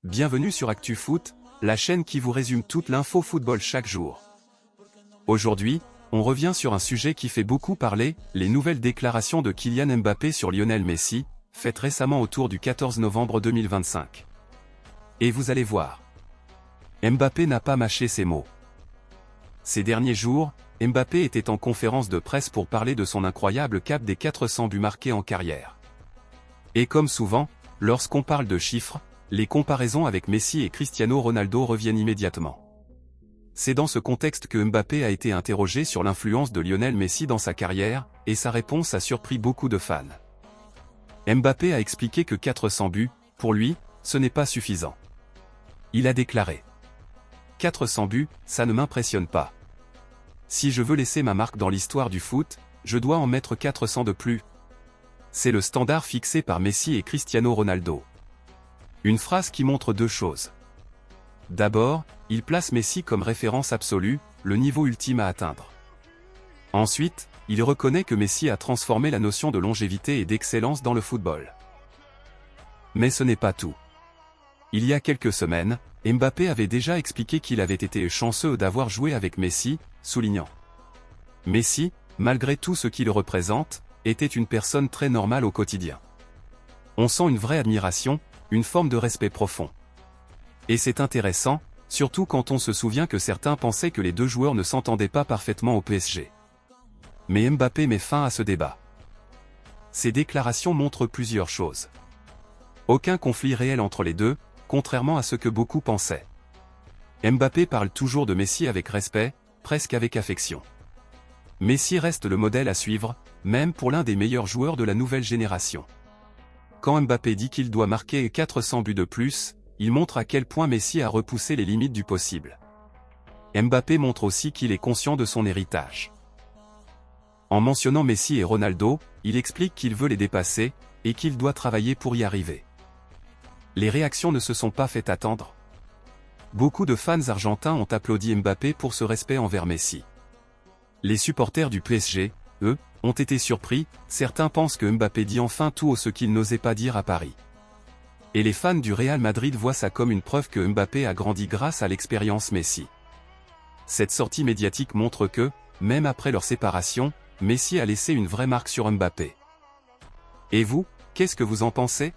Bienvenue sur ActuFoot, la chaîne qui vous résume toute l'info football chaque jour. Aujourd'hui, on revient sur un sujet qui fait beaucoup parler, les nouvelles déclarations de Kylian Mbappé sur Lionel Messi, faites récemment autour du 14 novembre 2025. Et vous allez voir. Mbappé n'a pas mâché ses mots. Ces derniers jours, Mbappé était en conférence de presse pour parler de son incroyable cap des 400 buts marqués en carrière. Et comme souvent, lorsqu'on parle de chiffres, les comparaisons avec Messi et Cristiano Ronaldo reviennent immédiatement. C'est dans ce contexte que Mbappé a été interrogé sur l'influence de Lionel Messi dans sa carrière, et sa réponse a surpris beaucoup de fans. Mbappé a expliqué que 400 buts, pour lui, ce n'est pas suffisant. Il a déclaré : 400 buts, ça ne m'impressionne pas. Si je veux laisser ma marque dans l'histoire du foot, je dois en mettre 400 de plus. C'est le standard fixé par Messi et Cristiano Ronaldo. Une phrase qui montre deux choses. D'abord, il place Messi comme référence absolue, le niveau ultime à atteindre. Ensuite, il reconnaît que Messi a transformé la notion de longévité et d'excellence dans le football. Mais ce n'est pas tout. Il y a quelques semaines, Mbappé avait déjà expliqué qu'il avait été chanceux d'avoir joué avec Messi, soulignant : Messi, malgré tout ce qu'il représente, était une personne très normale au quotidien. On sent une vraie admiration, une forme de respect profond. Et c'est intéressant, surtout quand on se souvient que certains pensaient que les deux joueurs ne s'entendaient pas parfaitement au PSG. Mais Mbappé met fin à ce débat. Ces déclarations montrent plusieurs choses. Aucun conflit réel entre les deux, contrairement à ce que beaucoup pensaient. Mbappé parle toujours de Messi avec respect, presque avec affection. Messi reste le modèle à suivre, même pour l'un des meilleurs joueurs de la nouvelle génération. Quand Mbappé dit qu'il doit marquer 400 buts de plus, il montre à quel point Messi a repoussé les limites du possible. Mbappé montre aussi qu'il est conscient de son héritage. En mentionnant Messi et Ronaldo, il explique qu'il veut les dépasser, et qu'il doit travailler pour y arriver. Les réactions ne se sont pas fait attendre. Beaucoup de fans argentins ont applaudi Mbappé pour ce respect envers Messi. Les supporters du PSG, eux, ont été surpris, certains pensent que Mbappé dit enfin tout ce qu'il n'osait pas dire à Paris. Et les fans du Real Madrid voient ça comme une preuve que Mbappé a grandi grâce à l'expérience Messi. Cette sortie médiatique montre que, même après leur séparation, Messi a laissé une vraie marque sur Mbappé. Et vous, qu'est-ce que vous en pensez ?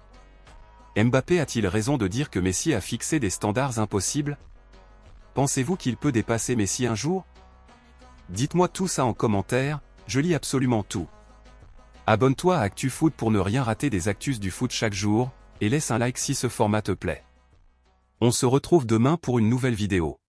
Mbappé a-t-il raison de dire que Messi a fixé des standards impossibles ? Pensez-vous qu'il peut dépasser Messi un jour ? Dites-moi tout ça en commentaire, je lis absolument tout. Abonne-toi à ActuFoot pour ne rien rater des actus du foot chaque jour, et laisse un like si ce format te plaît. On se retrouve demain pour une nouvelle vidéo.